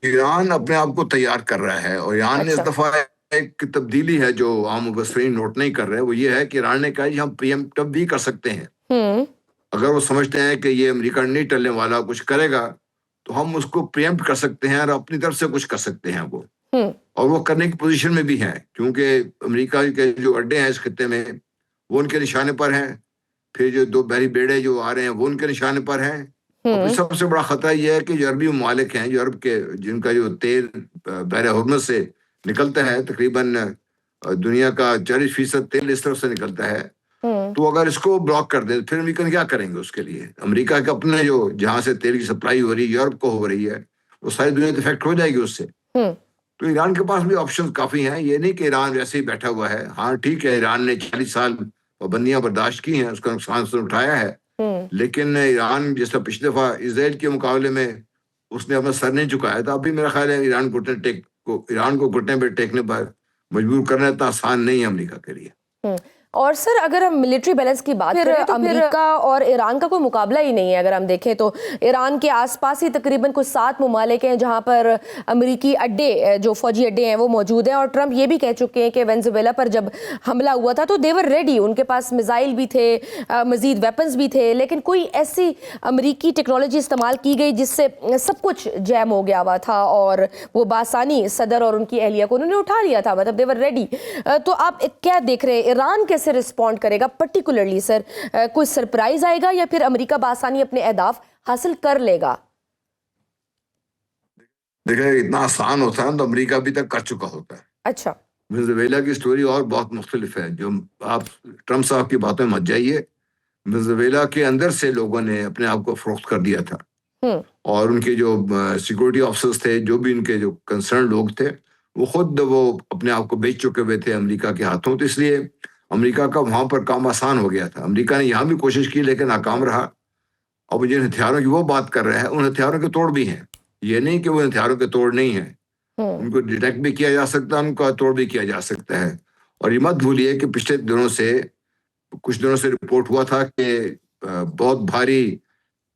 ایران اپنے آپ کو تیار کر رہا ہے، اور ایران نے اس اچھا دفعہ ایک تبدیلی ہے جو عام مبصرین نوٹ نہیں کر رہے، وہ یہ ہے کہ ایران نے کہا کہ ہم پری ایمپٹ بھی کر سکتے ہیں۔ ہوں اگر وہ سمجھتے ہیں کہ یہ امریکہ نہیں ٹلنے والا، کچھ کرے گا، تو ہم اس کو پری ایمپٹ کر سکتے ہیں اور اپنی طرف سے کچھ کر سکتے ہیں وہ، ہوں اور وہ کرنے کی پوزیشن میں بھی ہیں، کیونکہ امریکہ کے جو اڈے ہیں اس خطے میں وہ ان کے نشانے پر ہیں، پھر جو دو بحری بیڑے جو آ رہے ہیں وہ ان کے نشانے پر ہیں، اور پھر ہوں سب سے بڑا خطرہ یہ ہے کہ جو عربی ممالک ہیں، جو عرب کے جن کا جو تیل بحر ہرمز سے نکلتا ہے، تقریباً دنیا کا 40% تیل اس طرف سے نکلتا ہے، ہوں تو اگر اس کو بلاک کر دے پھر امریکن کیا کریں گے اس کے لیے؟ امریکہ کے اپنے جو جہاں سے تیل کی سپلائی ہو رہی ہے یورپ کو ہو رہی ہے، وہ ساری دنیا تو افیکٹ ہو جائے گی اس سے۔ ہوں تو ایران کے پاس بھی آپشن کافی ہیں، یہ نہیں کہ ایران ویسے ہی بیٹھا ہوا ہے۔ ہاں ٹھیک ہے، ایران نے 40 سال پابندیاں برداشت کی ہیں، اس کا نقصان اس نے اٹھایا ہے، ہوں لیکن ایران جس طرح پچھلے دفعہ اسرائیل کے مقابلے میں اس نے اپنا سر نہیں چکایا تھا، اب بھی میرا خیال ہے ایران کو گھٹنے پہ ٹیکنے پر مجبور کرنا اتنا آسان نہیں ہے امریکہ کے لیے۔ اور سر اگر ہم ملٹری بیلنس کی بات کریں تو امریکہ اور ایران کا کوئی مقابلہ ہی نہیں ہے۔ اگر ہم دیکھیں تو ایران کے آس پاس ہی تقریباً کچھ 7 ممالک ہیں جہاں پر امریکی اڈے، جو فوجی اڈے ہیں وہ موجود ہیں، اور ٹرمپ یہ بھی کہہ چکے ہیں کہ وینزویلا پر جب حملہ ہوا تھا تو دے ور ریڈی، ان کے پاس میزائل بھی تھے، مزید ویپنز بھی تھے، لیکن کوئی ایسی امریکی ٹیکنالوجی استعمال کی گئی جس سے سب کچھ جیم ہو گیا ہوا تھا، اور وہ بآسانی صدر اور ان کی اہلیہ کو انہوں نے اٹھا لیا تھا، مطلب دے ور ریڈی۔ تو آپ کیا دیکھ رہے ہیں، ایران کیسے رسپونڈ کرے گا پرٹیکولرلی سر؟ کوئی سرپرائز آئے گا یا پھر امریکہ بآسانی اپنے اہداف حاصل کر لے گا؟ دیکھیں اتنا آسان ہوتا ہے تو امریکہ ابھی تک کر چکا ہوتا ہے۔ اچھا وینزویلا کی سٹوری اور بہت مختلف ہے، جو آپ ٹرمپ صاحب کی باتوں میں مت جائیے۔ وینزویلا کے اندر سے لوگوں نے اپنے آپ کو فروخت کر دیا تھا، ہوں اور ان کے جو سیکورٹی آفیسرز تھے، جو بھی ان کے جو کنسرن لوگ تھے، وہ خود وہ اپنے آپ کو بیچ چکے ہوئے تھے امریکہ کے ہاتھوں، تو اس لیے امریکہ کا وہاں پر کام آسان ہو گیا تھا۔ امریکہ نے یہاں بھی کوشش کی لیکن ناکام رہا۔ اب جن ہتھیاروں کی وہ بات کر رہے ہیں، ان ہتھیاروں کے توڑ بھی ہیں، یہ نہیں کہ وہ ہتھیاروں کے توڑ نہیں ہیں، ہوں ان کو ڈیٹیکٹ بھی کیا جا سکتا ہے، ان کا توڑ بھی کیا جا سکتا ہے۔ اور یہ مت بھولیے کہ پچھلے کچھ دنوں سے رپورٹ ہوا تھا کہ بہت بھاری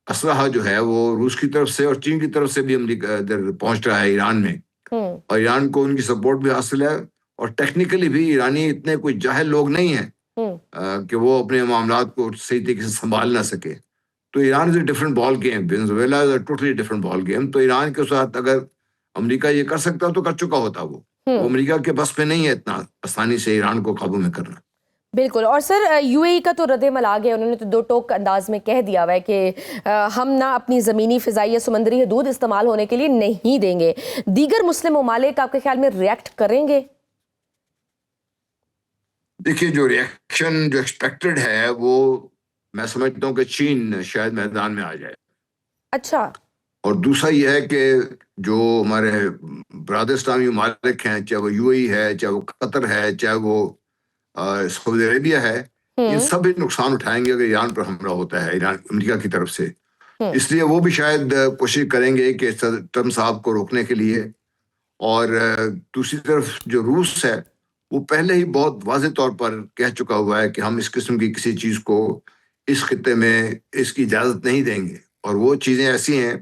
اسلحہ جو ہے وہ روس کی طرف سے اور چین کی طرف سے بھی امریکہ ادھر پہنچ رہا ہے ایران میں، ہوں اور ایران کو ان کی سپورٹ بھی حاصل ہے، اور ٹیکنیکلی بھی ایرانی اتنے کوئی جاہل لوگ نہیں ہیں ہوں کہ وہ اپنے معاملات کو صحیح طریقے سے سنبھال نہ سکے۔ تو Iran is a different ball game, Venezuela is a totally different ball game. تو ایران کے ساتھ اگر امریکہ یہ کر سکتا تو کر چکا ہوتا، وہ ہوں امریکہ کے بس میں نہیں ہے اتنا آسانی سے ایران کو قابو میں کرنا۔ بالکل۔ اور سر یو اے ای کا تو رد عمل آ گیا، انہوں نے تو 2 ٹوک انداز میں کہہ دیا ہوا ہے کہ ہم نہ اپنی زمینی، فضائی یا سمندری حدود استعمال ہونے کے لیے نہیں دیں گے۔ دیگر مسلم ممالک آپ کے خیال میں ریئیکٹ کریں گے؟ دیکھیے جو ریئیکشن جو ایکسپیکٹڈ ہے وہ میں سمجھتا ہوں کہ چین شاید میدان میں آ جائے، اچھا اور دوسرا یہ ہے کہ جو ہمارے برادر اسلامی ممالک ہیں، چاہے وہ یو اے ای ہے، چاہے وہ قطر ہے، چاہے وہ سعودی عربیہ ہے، یہ ہوں سب نقصان اٹھائیں گے اگر ایران پر حملہ ہوتا ہے ایران امریکہ کی طرف سے۔ ہوں اس لیے وہ بھی شاید کوشش کریں گے کہ ٹرمپ صاحب کو روکنے کے لیے۔ اور دوسری طرف جو روس ہے وہ پہلے ہی بہت واضح طور پر کہہ چکا ہوا ہے کہ ہم اس قسم کی کسی چیز کو اس خطے میں اس کی اجازت نہیں دیں گے، اور وہ چیزیں ایسی ہیں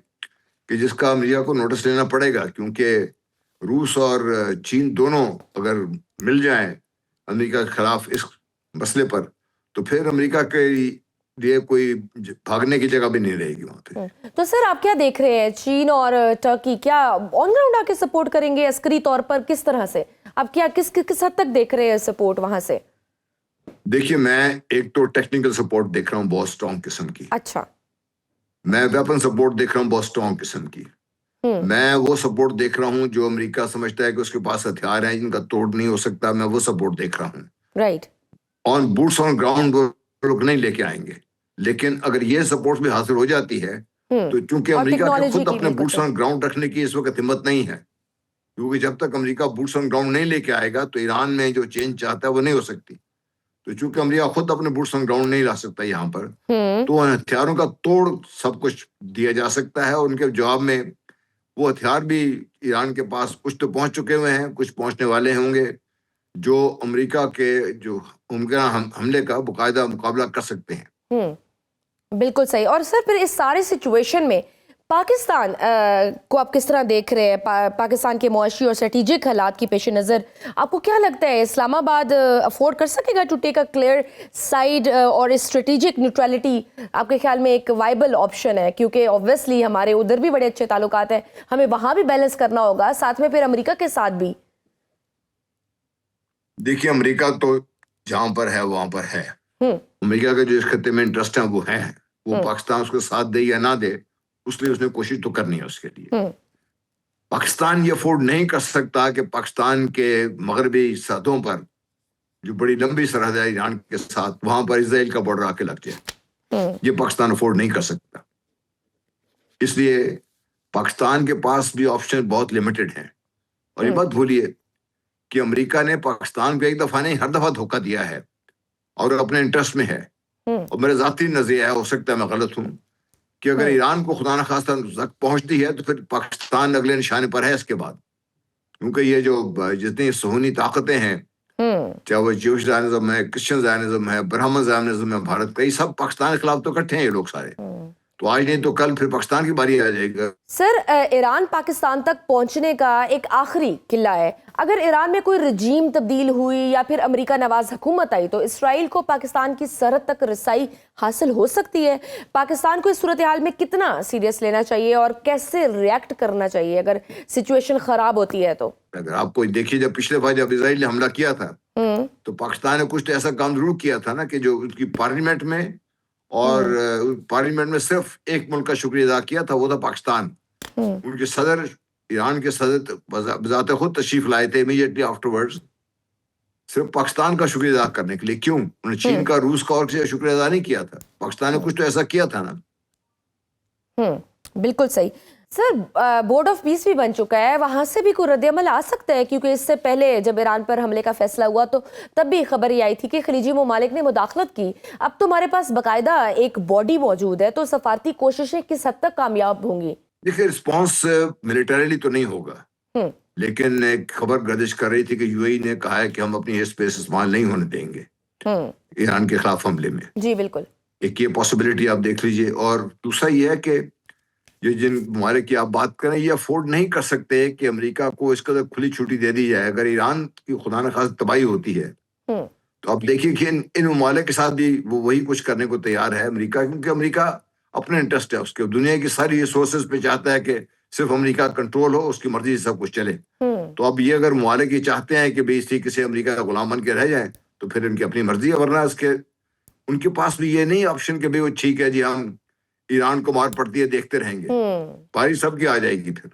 کہ جس کا امریکہ کو نوٹس لینا پڑے گا، کیونکہ روس اور چین دونوں اگر مل جائیں امریکہ کے خلاف اس مسئلے پر، تو پھر امریکہ کے لیے کوئی بھاگنے کی جگہ بھی نہیں رہے گی وہاں پہ۔ تو سر آپ کیا دیکھ رہے ہیں، چین اور ٹرکی کیا آن گراؤنڈ آ کے سپورٹ کریں گے عسکری طور پر؟ کس طرح سے آپ کیا کس حد تک دیکھ رہے ہیں سپورٹ وہاں سے؟ دیکھیے میں ایک تو ٹیکنیکل سپورٹ دیکھ رہا ہوں بہت اسٹرانگ قسم کی، اچھا میں ویپن سپورٹ دیکھ رہا ہوں بہت اسٹرانگ قسم کی، میں وہ سپورٹ دیکھ رہا ہوں جو امریکہ سمجھتا ہے کہ اس کے پاس ہتھیار ہیں جن کا توڑ نہیں ہو سکتا، میں وہ سپورٹ دیکھ رہا ہوں۔ رائٹ بوٹس آن گراؤنڈ وہ لوگ نہیں لے کے آئیں گے، لیکن اگر یہ سپورٹ بھی حاصل ہو جاتی ہے تو چونکہ اور امریکہ کے ٹیکنالوجی خود کی اپنے بھی بوٹس کچھ آن گراؤنڈ رکھنے کی اس وقت ہمت نہیں ہے، کیونکہ جب تک امریکہ بوٹس آن گراؤنڈ نہیں لے کے آئے گا تو ایران میں جو چینج چاہتا ہے وہ نہیں ہو سکتی۔ تو چونکہ امریکہ خود اپنے بوٹس آن گراؤنڈ نہیں لا سکتا یہاں پر، تو ہتھیاروں کا توڑ سب کچھ دیا جا سکتا ہے، اور ان کے جواب میں وہ ہتھیار بھی ایران کے پاس کچھ تو پہنچ چکے ہوئے ہیں، کچھ پہنچنے والے ہوں گے جو امریکہ کے جو ممکنہ حملے کا باقاعدہ مقابلہ کر سکتے ہیں۔ بالکل صحیح۔ اور سر پھر اس سارے سچویشن میں پاکستان کو آپ کس طرح دیکھ رہے ہیں؟ پاکستان کے معاشی اور اسٹریٹجک حالات کی پیش نظر آپ کو کیا لگتا ہے اسلام آباد افورڈ کر سکے گا to take a clear side, اور اسٹریٹجک نیوٹرلٹی آپ کے خیال میں ایک وائبل آپشن ہے؟ کیونکہ اوبویسلی ہمارے ادھر بھی بڑے اچھے تعلقات ہیں، ہمیں وہاں بھی بیلنس کرنا ہوگا، ساتھ میں پھر امریکہ کے ساتھ بھی۔ دیکھیے امریکہ تو جہاں پر ہے وہاں پر ہے، امریکہ کا جو اس خطے میں انٹرسٹ ہیں وہ ہیں، وہ پاکستان اس کو ساتھ دے یا نہ دے، اس لیے اس نے کوشش تو کرنی ہے اس کے لیے۔ پاکستان یہ افورڈ نہیں کر سکتا کہ پاکستان کے مغربی سرحدوں پر جو بڑی لمبی سرحد ہے ایران کے ساتھ، وہاں پر اسرائیل کا بارڈر آ کے لگ جائے، یہ پاکستان افورڈ نہیں کر سکتا۔ اس لیے پاکستان کے پاس بھی آپشن بہت لمیٹڈ ہیں، اور یہ بات بھولیے کہ امریکہ نے پاکستان کو ایک دفعہ نہیں ہر دفعہ دھوکہ دیا ہے، اور اپنے انٹرسٹ میں ہے۔ اور میرا ذاتی نظریہ ہے، ہو سکتا ہے میں غلط ہوں، کہ اگر ایران کو خدا نخواستہ تک پہنچتی ہے تو پھر پاکستان اگلے نشانے پر ہے اس کے بعد، کیونکہ یہ جو جتنی صہیونی طاقتیں ہیں، چاہے وہ جیوش زائنزم ہے، کرسچن زائنزم ہے، برہمن زائنزم ہے بھارت کا، یہ سب پاکستان کے خلاف تو اکٹھے ہیں یہ لوگ سارے، تو آج نہیں تو کل پھر پاکستان کی باری آ جائے گا۔ سر، ایران پاکستان تک پہنچنے کا ایک آخری قلعہ ہے، اگر ایران میں کوئی رجیم تبدیل ہوئی یا پھر امریکہ نواز حکومت آئی تو اسرائیل کو پاکستان کی سرحد تک رسائی حاصل ہو سکتی ہے۔ پاکستان کو اس صورتحال میں کتنا سیریس لینا چاہیے اور کیسے ریئیکٹ کرنا چاہیے اگر سچویشن خراب ہوتی ہے تو؟ اگر آپ کو دیکھیے، جب پچھلے بار جب اسرائیل نے حملہ کیا تھا تو پاکستان نے کچھ تو ایسا کام ضرور کیا تھا نا، کہ جو اس کی پارلیمنٹ میں، اور پارلیمنٹ میں صرف ایک ملک کا شکریہ ادا کیا تھا، وہ تھا پاکستان۔ ان کے صدر، ایران کے صدر بذات خود تشریف لائے تھے امیڈیٹلی آفٹر ورڈز، صرف پاکستان کا شکریہ ادا کرنے کے لیے۔ کیوں؟ انہوں نے چین کا، روس کا اور کسی کا شکریہ ادا نہیں کیا تھا، پاکستان نے کچھ تو ایسا کیا تھا نا۔ بالکل صحیح۔ سر، بورڈ آف پیس بھی بن چکا ہے، وہاں سے بھی کوئی رد عمل آ سکتا ہے؟ کیونکہ اس سے پہلے جب ایران پر حملے کا فیصلہ ہوا تو تب بھی خبر یہ آئی تھی کہ خلیجی ممالک نے مداخلت کی، اب تو ہمارے پاس باقاعدہ ایک باڈی موجود ہے، تو سفارتی کوششیں کس حد تک کامیاب ہوں گی؟ دیکھیے رسپانس ملیٹریلی تو نہیں ہوگا، لیکن ایک خبر گردش کر رہی تھی کہ یو اے ای نے کہا ہے کہ ہم اپنی ایئر اسپیس استعمال نہیں ہونے دیں گے ایران کے خلاف حملے میں۔ جی بالکل، ایک یہ پاسبلٹی آپ دیکھ لیجئے، اور دوسرا یہ ہے کہ یہ جن ممالک کی آپ بات کریں، یہ افورڈ نہیں کر سکتے کہ امریکہ کو اس قدر کھلی چھٹی دے دی جائے۔ اگر ایران کی خدا نخواستہ تباہی ہوتی ہے تو آپ دیکھیے کہ ان ممالک کے ساتھ بھی وہ وہی کچھ کرنے کو تیار ہے امریکہ، کیونکہ امریکہ اپنا انٹرسٹ ہے اس کے، دنیا کی ساری ریسورسز پہ چاہتا ہے کہ صرف امریکہ کنٹرول ہو، اس کی مرضی سے سب کچھ چلے۔ تو اب یہ اگر ممالک یہ چاہتے ہیں کہ اس طریقے سے امریکہ کا غلام بن کے رہ جائیں تو پھر ان کی اپنی مرضی ہے، ورنہ اس کے ان کے پاس بھی یہ نہیں آپشن کہ بھئی وہ ٹھیک ہے جی ہم ایران کو مار پڑتی ہے دیکھتے رہیں گے، باری سب کی آ جائے گی پھر۔